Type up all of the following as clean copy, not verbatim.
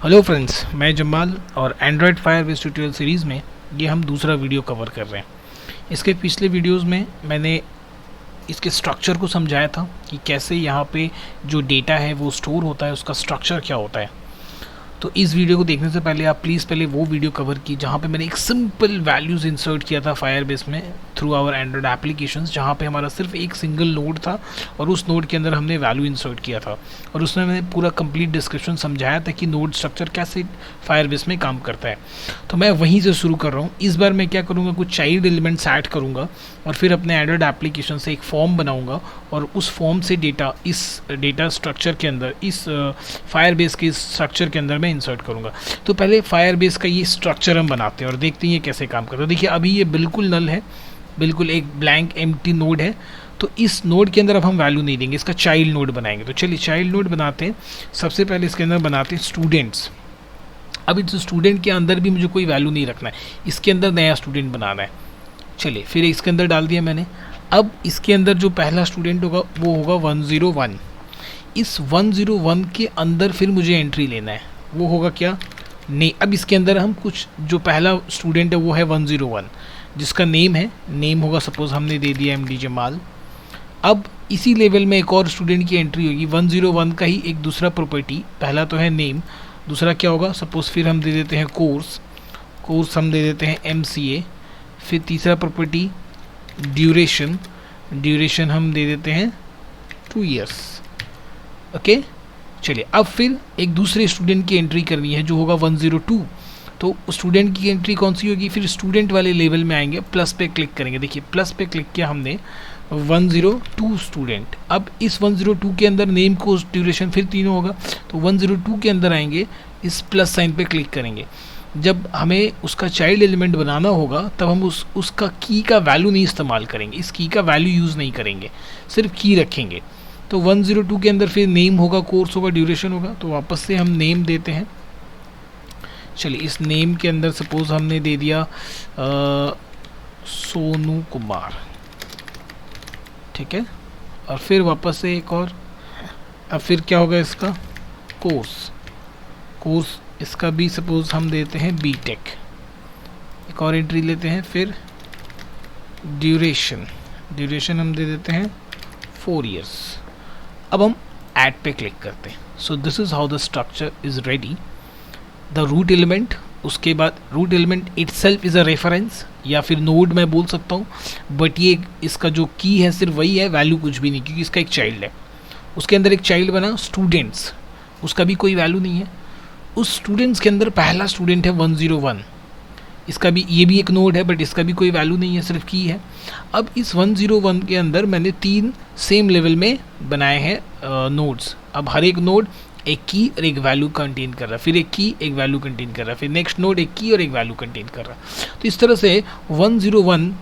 Hello friends, मैं जमाल और Android Firebase tutorial series में ये हम दूसरा वीडियो कवर कर रहे हैं। इसके पिछले वीडियोस में मैंने इसके स्ट्रक्चर को समझाया था कि कैसे यहाँ पे जो डेटा है वो स्टोर होता है, उसका स्ट्रक्चर क्या होता है। तो इस वीडियो को देखने से पहले आप प्लीज़ पहले वो वीडियो कवर की जहाँ पे मैंने एक सिंपल वैल्यूज़ इंसर्ट किया था फायरबेस में थ्रू आवर एंड्रॉयड एप्लीकेशंस, जहाँ पे हमारा सिर्फ एक सिंगल नोड था और उस नोड के अंदर हमने वैल्यू इंसर्ट किया था और उसमें मैंने पूरा कंप्लीट डिस्क्रिप्शन समझाया था कि नोड स्ट्रक्चर कैसे फायरबेस में काम करता है। तो मैं वहीं से शुरू कर रहा हूँ। इस बार मैं क्या करूँगा, कुछ चाइल्ड एलिमेंट्स ऐड करूँगा और फिर अपने एंड्रॉयड एप्लीकेशन से एक फॉर्म बनाऊँगा और उस फॉर्म से डेटा इस डेटा स्ट्रक्चर के अंदर, इस फायरबेस के स्ट्रक्चर के अंदर मैं इंसर्ट करूँगा। तो पहले फायरबेस का ये स्ट्रक्चर हम बनाते हैं और देखते हैं ये कैसे काम करता है। देखिए अभी ये बिल्कुल नल है, बिल्कुल एक ब्लैंक एम्प्टी नोड है। तो इस नोड के अंदर अब हम वैल्यू नहीं देंगे, इसका चाइल्ड नोड बनाएंगे। तो चलिए चाइल्ड नोड बनाते हैं। सबसे पहले इसके अंदर बनाते हैं स्टूडेंट्स। अब इस स्टूडेंट के अंदर भी मुझे कोई वैल्यू नहीं रखना है, इसके अंदर नया स्टूडेंट बनाना है। चलिए फिर इसके अंदर डाल दिया मैंने। अब इसके अंदर जो पहला स्टूडेंट होगा वो होगा 101। इस 101 के अंदर फिर मुझे एंट्री लेना है, वो होगा क्या, नहीं। अब इसके अंदर हम कुछ, जो पहला स्टूडेंट है वो है 101 जिसका नेम है, नेम होगा सपोज हमने दे दिया MD जमाल। अब इसी लेवल में एक और स्टूडेंट की एंट्री होगी 101 का ही एक दूसरा प्रॉपर्टी। पहला तो है नेम, दूसरा क्या होगा, सपोज फिर हम दे देते हैं कोर्स, कोर्स हम दे देते हैं MCA। फिर तीसरा प्रॉपर्टी ड्यूरेशन, ड्यूरेशन हम दे देते हैं 2 ईयर्स। ओके चलिए अब फिर एक दूसरे स्टूडेंट की एंट्री करनी है जो होगा 102। तो स्टूडेंट की एंट्री कौन सी होगी, फिर स्टूडेंट वाले लेवल में आएंगे, प्लस पे क्लिक करेंगे। देखिए प्लस पे क्लिक किया हमने, 102 स्टूडेंट। अब इस 102 के अंदर नेम को ड्यूरेशन फिर तीनों होगा, तो 102 के अंदर आएंगे, इस प्लस साइन पे क्लिक करेंगे। जब हमें उसका चाइल्ड एलिमेंट बनाना होगा तब हम उसका की का वैल्यू नहीं इस्तेमाल करेंगे, इस की का वैल्यू यूज़ नहीं करेंगे, सिर्फ की रखेंगे। तो 102 के अंदर फिर नेम होगा, कोर्स होगा, ड्यूरेशन होगा। तो वापस से हम नेम देते हैं। चलिए इस नेम के अंदर सपोज हमने दे दिया सोनू कुमार, ठीक है। और फिर वापस से एक और, अब फिर क्या होगा इसका कोर्स, कोर्स इसका भी सपोज हम देते हैं बीटेक। एक और एंट्री लेते हैं। फिर ड्यूरेशन, ड्यूरेशन हम दे देते हैं 4 ईयर्स। अब हम ऐड पे क्लिक करते हैं। So this is how the structure is ready. The root element, उसके बाद root element itself is a reference या फिर नोड मैं बोल सकता हूँ, बट ये इसका जो की है सिर्फ वही है, वैल्यू कुछ भी नहीं, क्योंकि इसका एक चाइल्ड है। उसके अंदर एक चाइल्ड बना स्टूडेंट्स, उसका भी कोई वैल्यू नहीं है। उस स्टूडेंट्स के अंदर पहला स्टूडेंट है 101, इसका भी, ये भी एक नोड है बट इसका भी कोई वैल्यू नहीं है, सिर्फ की है। अब इस 101 के अंदर मैंने 3 सेम लेवल में बनाए हैं नोड्स। अब हर एक नोड एक की और एक वैल्यू कंटेन कर रहा है, फिर एक की एक वैल्यू कंटेन कर रहा है, फिर नेक्स्ट नोड एक की और एक वैल्यू कंटेन कर रहा है। तो इस तरह से 101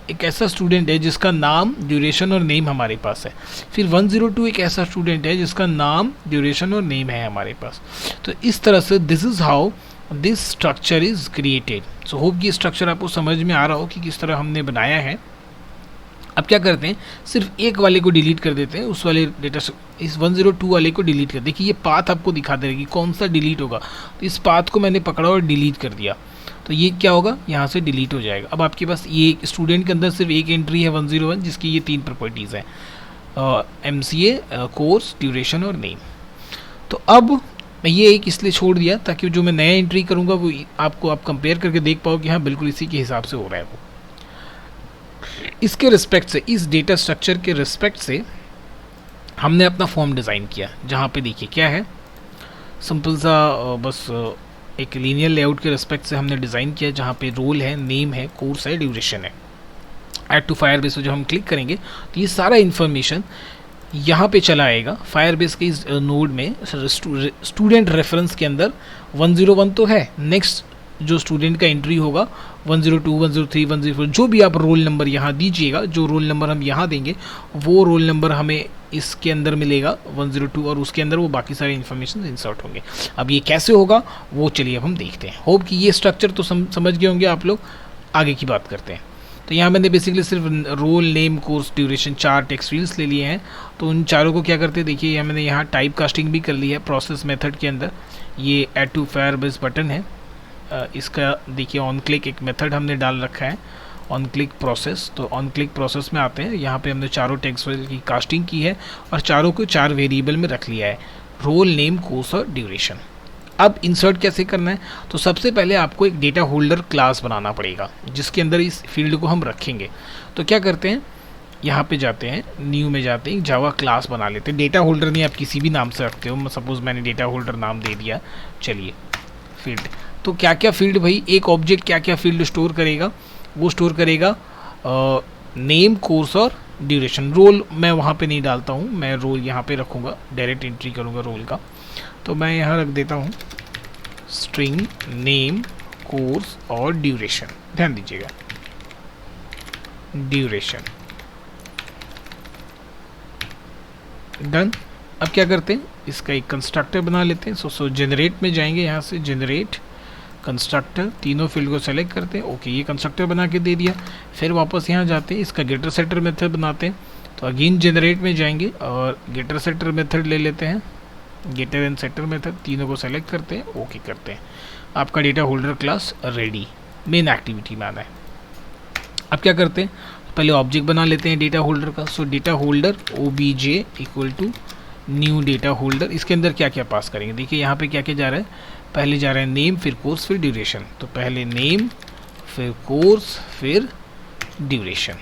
एक ऐसा स्टूडेंट है जिसका नाम, ड्यूरेशन और नेम हमारे पास है। फिर 102 एक ऐसा स्टूडेंट है जिसका नाम, ड्यूरेशन और नेम है हमारे पास। तो इस तरह से this is how this structure is created. So hope कि स्ट्रक्चर आपको समझ में आ रहा हो कि किस तरह हमने बनाया है। अब क्या करते हैं, सिर्फ एक वाले को डिलीट कर देते हैं, उस वाले डेटा, इस 102 वाले को डिलीट कर। देखिए ये पाथ आपको दिखा देगी कौन सा डिलीट होगा। तो इस पाथ को मैंने पकड़ा और डिलीट कर दिया, तो ये क्या होगा, यहाँ से डिलीट हो जाएगा। अब आपके पास ये स्टूडेंट के अंदर सिर्फ एक एंट्री है 101 जिसकी ये 3 प्रॉपर्टीज़ हैं, MCA, कोर्स, ड्यूरेशन और नेम। तो अब मैं ये एक इसलिए छोड़ दिया ताकि जो मैं नया एंट्री करूँगा वो आपको, आप कंपेयर करके देख पाओ कि हाँ बिल्कुल इसी के हिसाब से हो रहा है वो। इसके रिस्पेक्ट से, इस डेटा स्ट्रक्चर के रिस्पेक्ट से हमने अपना फॉर्म डिज़ाइन किया, जहाँ पे देखिए क्या है, सिंपल सा बस एक लीनियर लेआउट के रिस्पेक्ट से हमने डिज़ाइन किया, जहाँ पे रोल है, नेम है, कोर्स है, ड्यूरेशन है। ऐड टू फायरबेस पे जब हम क्लिक करेंगे तो ये सारा इन्फॉर्मेशन यहाँ पे चला आएगा फायरबेस के इस नोड में। स्टूडेंट रेफरेंस के अंदर 101 तो है, नेक्स्ट जो स्टूडेंट का एंट्री होगा 102, 103, 104, जो भी आप रोल नंबर यहाँ दीजिएगा, जो रोल नंबर हम यहाँ देंगे वो रोल नंबर हमें इसके अंदर मिलेगा 102 और उसके अंदर वो बाकी सारे इन्फॉर्मेशन इंसर्ट होंगे। अब ये कैसे होगा वो चलिए अब हम देखते हैं। होप कि ये स्ट्रक्चर तो समझ गए होंगे आप लोग। आगे की बात करते हैं। तो यहाँ मैंने बेसिकली सिर्फ roll, name, course, duration 4 text fields ले लिए हैं। तो उन चारों को क्या करते हैं, देखिए यहाँ मैंने यहाँ टाइप कास्टिंग भी कर ली है प्रोसेस मेथड के अंदर। ये ऐड टू फायरबेस बटन है, इसका देखिए ऑन क्लिक एक मेथड हमने डाल रखा है, ऑन क्लिक प्रोसेस। तो ऑन क्लिक प्रोसेस में आते हैं, यहाँ पे हमने चारों टेक्स्ट फाइल की कास्टिंग की है और चारों को 4 वेरिएबल में रख लिया है, रोल, नेम, कोर्स और ड्यूरेशन। अब इंसर्ट कैसे करना है, तो सबसे पहले आपको एक डेटा होल्डर क्लास बनाना पड़ेगा जिसके अंदर इस फील्ड को हम रखेंगे। तो क्या करते हैं, यहाँ पे जाते हैं, न्यू में जाते हैं, जावा क्लास बना लेते हैं। डेटा होल्डर नहीं, आप किसी भी नाम से रखते हो, सपोज मैंने डेटा होल्डर नाम दे दिया। चलिए फील्ड, तो क्या क्या फील्ड भाई, एक ऑब्जेक्ट क्या क्या फील्ड स्टोर करेगा, वो स्टोर करेगा नेम, कोर्स और ड्यूरेशन। रोल मैं वहाँ पे नहीं डालता हूँ, मैं रोल यहाँ पे रखूँगा, डायरेक्ट एंट्री करूँगा रोल का। तो मैं यहाँ रख देता हूँ स्ट्रिंग नेम, कोर्स और ड्यूरेशन। ध्यान दीजिएगा ड्यूरेशन। डन। अब क्या करते हैं, इसका एक कंस्ट्रक्टर बना लेते हैं। सो जनरेट में जाएंगे, यहाँ से जनरेट कंस्ट्रक्टर, तीनों फील्ड को सेलेक्ट करते हैं। ओके, ये कंस्ट्रक्टर बना के दे दिया। फिर वापस यहाँ जाते हैं, इसका गेटर सेटर मेथड बनाते हैं। तो अगेन जनरेट में जाएंगे और गेटर सेटर मेथड ले लेते हैं, गेटर एंड सेटर मेथड, तीनों को सेलेक्ट करते हैं, ओके करते हैं। आपका data holder class ready, main activity में आना है। अब क्या करते हैं, पहले ऑब्जेक्ट बना लेते हैं डेटा होल्डर का। So data holder obj equal to new data holder. इसके अंदर क्या क्या पास करेंगे, देखिए यहाँ पे क्या क्या जा रहा है, पहले जा रहा है नेम, फिर कोर्स, फिर ड्यूरेशन। तो पहले नेम, फिर कोर्स, फिर ड्यूरेशन।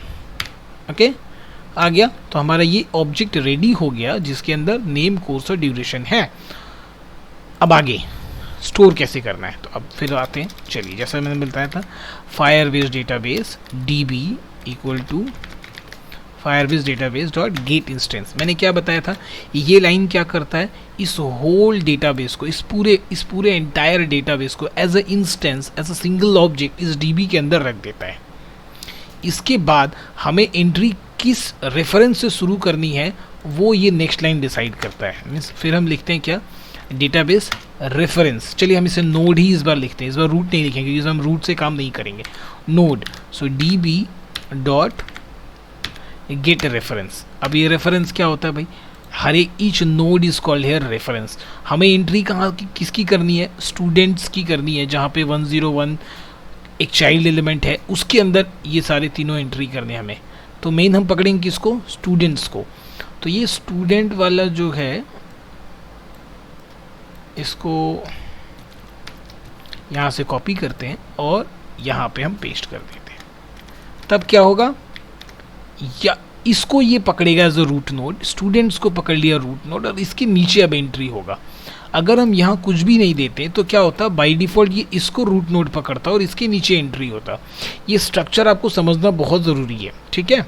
ओके, आ गया। तो हमारा ये ऑब्जेक्ट रेडी हो गया जिसके अंदर नेम, कोर्स और ड्यूरेशन है। अब आगे स्टोर कैसे करना है, तो अब फिर आते हैं। चलिए, जैसा मैंने बताया था, Firebase database db equal to Firebase database dot get instance. मैंने क्या बताया था, ये लाइन क्या करता है, इस होल डेटाबेस को, इस पूरे एंटायर डेटाबेस को as a instance, as a single object इस db के अंदर रख देता है। इसके बाद हमें एंट्री किस रेफरेंस से शुरू करनी है वो ये नेक्स्ट लाइन डिसाइड करता है। मीन्स फिर हम लिखते हैं क्या, डेटाबेस रेफरेंस। चलिए हम इसे नोड ही इस बार लिखते हैं, इस बार रूट नहीं लिखेंगे क्योंकि हम रूट से काम नहीं करेंगे। Node, so db dot get reference. अब ये रेफरेंस क्या होता है भाई, हर एक each node is called here reference. हमें एंट्री कहाँ की, किसकी करनी है, स्टूडेंट्स की करनी है, जहाँ पे 101 एक चाइल्ड एलिमेंट है, उसके अंदर ये सारे तीनों एंट्री करने हैं हमें। तो मेन हम पकड़ेंगे किसको, स्टूडेंट्स को। तो ये स्टूडेंट वाला जो है, इसको यहाँ से कॉपी करते हैं और यहाँ पे हम पेस्ट कर देते हैं। तब क्या होगा, या इसको ये पकड़ेगा as a root node, students को पकड़ लिया रूट नोड, और इसके नीचे अब एंट्री होगा। अगर हम यहाँ कुछ भी नहीं देते तो क्या होता, बाय डिफ़ॉल्ट ये इसको रूट नोड पकड़ता और इसके नीचे एंट्री होता। ये स्ट्रक्चर आपको समझना बहुत ज़रूरी है, ठीक है।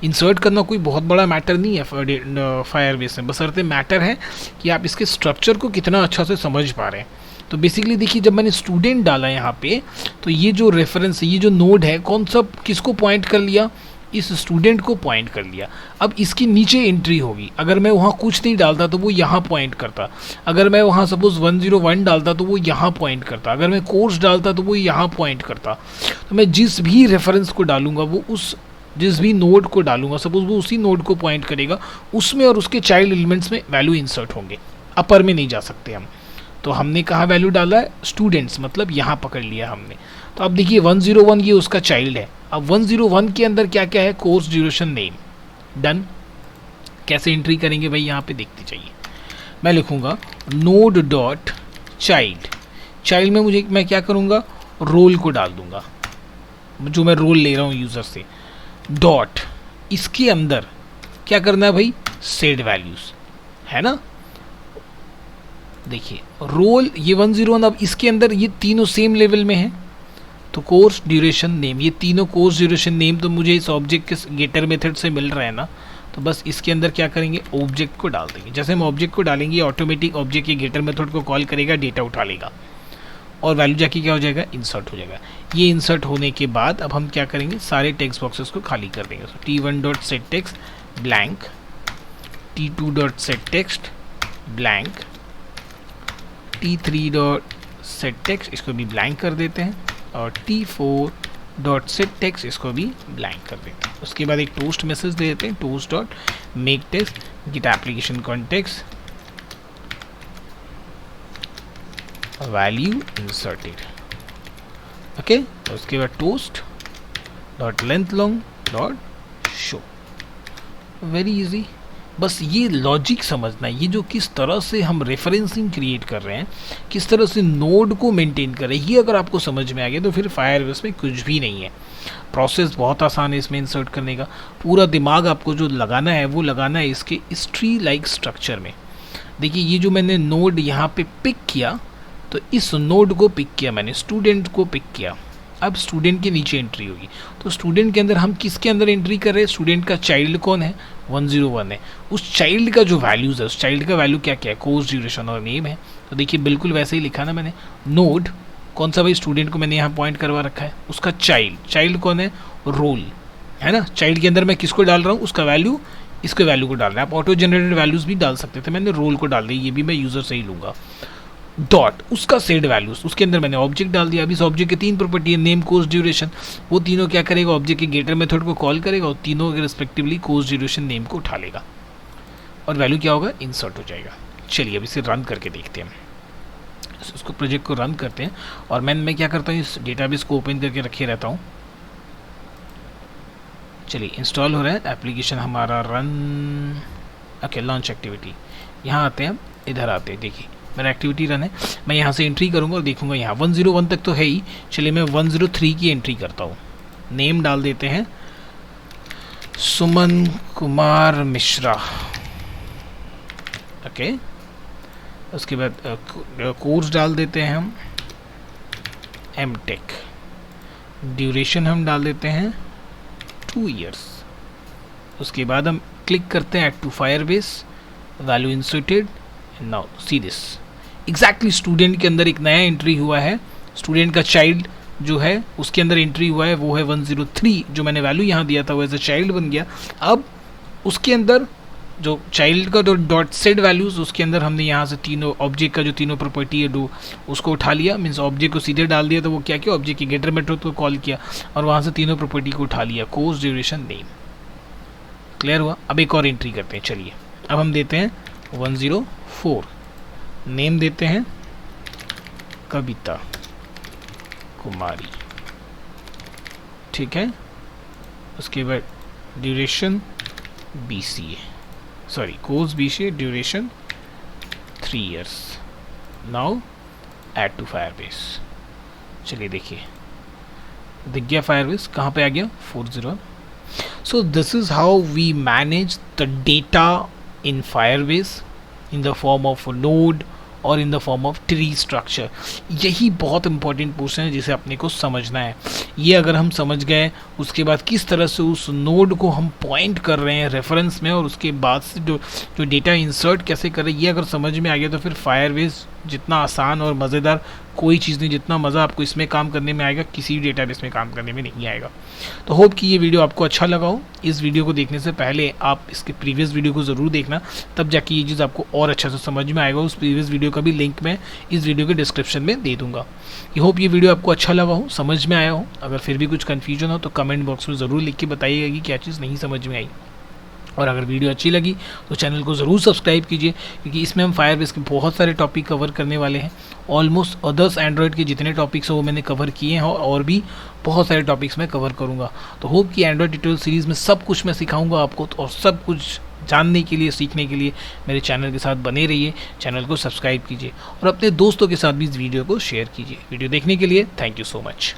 इंसर्ट करना कोई बहुत बड़ा मैटर नहीं है फायरबेस में, बशर्ते मैटर है कि आप इसके स्ट्रक्चर को कितना अच्छा से समझ पा रहे हैं। तो बेसिकली देखिए, जब मैंने स्टूडेंट डाला यहाँ पे, तो ये जो रेफरेंस है, ये जो नोड है, कौन सा किसको पॉइंट कर लिया, इस स्टूडेंट को पॉइंट कर लिया। अब इसके नीचे एंट्री होगी। अगर मैं वहाँ कुछ नहीं डालता तो वो यहाँ पॉइंट करता, अगर मैं वहाँ सपोज 101 डालता तो वो यहाँ पॉइंट करता, अगर मैं कोर्स डालता तो वो यहाँ पॉइंट करता। तो मैं जिस भी रेफरेंस को डालूंगा, वो उस जिस भी नोड को डालूंगा, सपोज वो उसी नोड को पॉइंट करेगा, उसमें और उसके चाइल्ड एलिमेंट्स में वैल्यू इंसर्ट होंगे। अपर में नहीं जा सकते हम। तो हमने कहाँ वैल्यू डाला है, स्टूडेंट्स, मतलब यहाँ पकड़ लिया हमने। तो अब देखिए 101 ये उसका चाइल्ड है। अब 101 के अंदर क्या क्या है, कोर्स, ड्यूरेशन, नेम। डन। कैसे एंट्री करेंगे भाई, यहाँ पे देखते चाहिए। मैं लिखूँगा नोड डॉट चाइल्ड। चाइल्ड में मैं क्या करूँगा, रोल को डाल दूँगा, जो मैं रोल ले रहा हूँ यूज़र से। डॉट, इसके अंदर क्या करना है भाई, सेट वैल्यूज़, है ना। देखिए रोल ये 101, अब इसके अंदर ये तीनों सेम लेवल में है। तो कोर्स, ड्यूरेशन, नेम, ये तीनों कोर्स, ड्यूरेशन, नेम तो मुझे इस ऑब्जेक्ट के गेटर मेथड से मिल रहा है ना। तो बस इसके अंदर क्या करेंगे, ऑब्जेक्ट को डाल देंगे। जैसे हम ऑब्जेक्ट को डालेंगे, ऑटोमेटिक ऑब्जेक्ट के गेटर मेथड को कॉल करेगा, डेटा उठा लेगा और वैल्यू जाके क्या हो जाएगा, इंसर्ट हो जाएगा। ये इंसर्ट होने के बाद अब हम क्या करेंगे, सारे टेक्स्ट बॉक्सेस को खाली कर देंगे। तो t1 dot set text blank, t2 dot set text blank, t3 dot set text, इसको भी ब्लैंक कर देते हैं, और t4 डॉट सेट टेक्स्ट, इसको भी ब्लैंक कर देते हैं। उसके बाद एक टोस्ट मैसेज दे देते हैं, toast dot make text get application context value inserted. Okay, उसके बाद toast dot length long dot show. Very easy. बस ये लॉजिक समझना है, ये जो किस तरह से हम रेफरेंसिंग क्रिएट कर रहे हैं, किस तरह से नोड को मेंटेन कर रहे हैं, ये अगर आपको समझ में आ गया तो फिर फायरबेस में कुछ भी नहीं है। प्रोसेस बहुत आसान है इसमें इंसर्ट करने का। पूरा दिमाग आपको जो लगाना है वो लगाना है इसके ट्री लाइक स्ट्रक्चर में। देखिए ये जो मैंने नोड यहाँ पे पिक किया, तो इस नोड को पिक किया मैंने, स्टूडेंट को पिक किया। अब स्टूडेंट के नीचे एंट्री होगी, तो स्टूडेंट के अंदर हम किसके अंदर एंट्री कर रहे हैं, स्टूडेंट का चाइल्ड कौन है, 101 है। उस चाइल्ड का जो वैल्यूज़ है, उस चाइल्ड का वैल्यू क्या क्या है, कोर्स ड्यूरेशन और नेम है। तो देखिए बिल्कुल वैसे ही लिखा ना मैंने, नोड कौन सा भाई, स्टूडेंट को मैंने यहाँ पॉइंट करवा रखा है, उसका चाइल्ड कौन है, रोल है ना। चाइल्ड के अंदर मैं किसको डाल रहा हूँ, उसका वैल्यू, इसके वैल्यू को डाल रहा है। आप ऑटो जनरेटेड वैल्यूज़ भी डाल सकते थे, मैंने रोल को डाल दिया, ये भी मैं यूज़र से ही लूँगा। डॉट उसका सेट वैल्यूज, उसके अंदर मैंने ऑब्जेक्ट डाल दिया। अभी इस ऑब्जेक्ट के 3 प्रॉपर्टी है, नेम कोर्स ड्यूरेशन। वो तीनों क्या करेगा, ऑब्जेक्ट के गेटर मेथड को कॉल करेगा और तीनों के रिस्पेक्टिवली कोर्स ड्यूरेशन नेम को उठा लेगा और वैल्यू क्या होगा, इंसर्ट हो जाएगा। चलिए अब इसे रन करके देखते हैं। उसको प्रोजेक्ट को रन करते हैं और मैं क्या करता हूँ, इस डेटाबेस को ओपन करके रखे रहता हूँ। चलिए इंस्टॉल हो रहा है एप्लीकेशन हमारा, रन। ओके, लॉन्च एक्टिविटी, यहाँ आते हैं, इधर आते हैं। देखिए मेरा एक्टिविटी रन है, मैं यहाँ से एंट्री करूँगा और देखूँगा यहाँ 101 तक तो है ही। चलिए मैं 103 की एंट्री करता हूँ। नेम डाल देते हैं सुमन कुमार मिश्रा। ओके, उसके बाद कोर्स डाल देते हैं हम एमटेक। ड्यूरेशन हम डाल देते हैं 2 इयर्स। उसके बाद हम क्लिक करते हैं add to Firebase, value inserted. Now see this, exactly student के अंदर एक नया एंट्री हुआ है। स्टूडेंट का चाइल्ड जो है उसके अंदर एंट्री हुआ है, वो है 103। जो मैंने वैल्यू यहाँ दिया था वो एज अ चाइल्ड बन गया। अब उसके अंदर जो चाइल्ड का डॉट सेट वैल्यूज़, उसके अंदर हमने यहाँ से तीनों ऑब्जेक्ट का जो तीनों प्रॉपर्टी है उसको उठा लिया। मीन्स ऑब्जेक्ट को सीधे डाल दिया, तो वो क्या किया, ऑब्जेक्ट की गेटर मेथड को कॉल किया और वहाँ से तीनों प्रॉपर्टी को उठा लिया, कोर्स ड्यूरेशन नेम। क्लियर हुआ। अब एक और एंट्री करते हैं। चलिए अब हम देते हैं 104, नेम देते हैं कविता कुमारी, ठीक है। उसके बाद duration BCA, sorry course BCA, duration 3 years. Now add to Firebase. चलिए देखिए दिख गया फायरबेस, कहाँ पे आ गया, 401। So this is how we manage the data in Firebase in the form of a node और in the form of tree structure. यही बहुत इंपॉर्टेंट पोर्शन है जिसे अपने को समझना है। ये अगर हम समझ गए, उसके बाद किस तरह से उस नोड को हम पॉइंट कर रहे हैं रेफरेंस में, और उसके बाद से जो डेटा इंसर्ट कैसे कर रहे हैं, ये अगर समझ में आ गया तो फिर फायरबेस जितना आसान और मज़ेदार कोई चीज़ नहीं, जितना मज़ा आपको इसमें काम करने में आएगा किसी भी डेटाबेस में काम करने में नहीं आएगा। तो होप कि ये वीडियो आपको अच्छा लगा हो। इस वीडियो को देखने से पहले आप इसके प्रीवियस वीडियो को ज़रूर देखना, तब जाके ये चीज़ आपको और अच्छा से समझ में आएगा। उस प्रीवियस वीडियो का भी लिंक मैं इस वीडियो के डिस्क्रिप्शन में दे दूँगा। ये होप ये वीडियो आपको अच्छा लगा हो, समझ में आया हो। अगर फिर भी कुछ कन्फ्यूजन हो तो कमेंट बॉक्स में ज़रूर लिख के बताइएगा कि क्या चीज़ नहीं समझ में आई। और अगर वीडियो अच्छी लगी तो चैनल को ज़रूर सब्सक्राइब कीजिए, क्योंकि इसमें हम फायरबेस के बहुत सारे टॉपिक कवर करने वाले हैं। ऑलमोस्ट अदर्स एंड्रॉयड के जितने टॉपिक्स हैं वो मैंने कवर किए हैं, और भी बहुत सारे टॉपिक्स मैं कवर करूँगा। तो होप कि एंड्रॉयड ट्यूटोरियल सीरीज़ में सब कुछ मैं सिखाऊँगा आपको, और सब कुछ जानने के लिए, सीखने के लिए मेरे चैनल के साथ बने रहिए। चैनल को सब्सक्राइब कीजिए और अपने दोस्तों के साथ भी इस वीडियो को शेयर कीजिए। वीडियो देखने के लिए थैंक यू सो मच।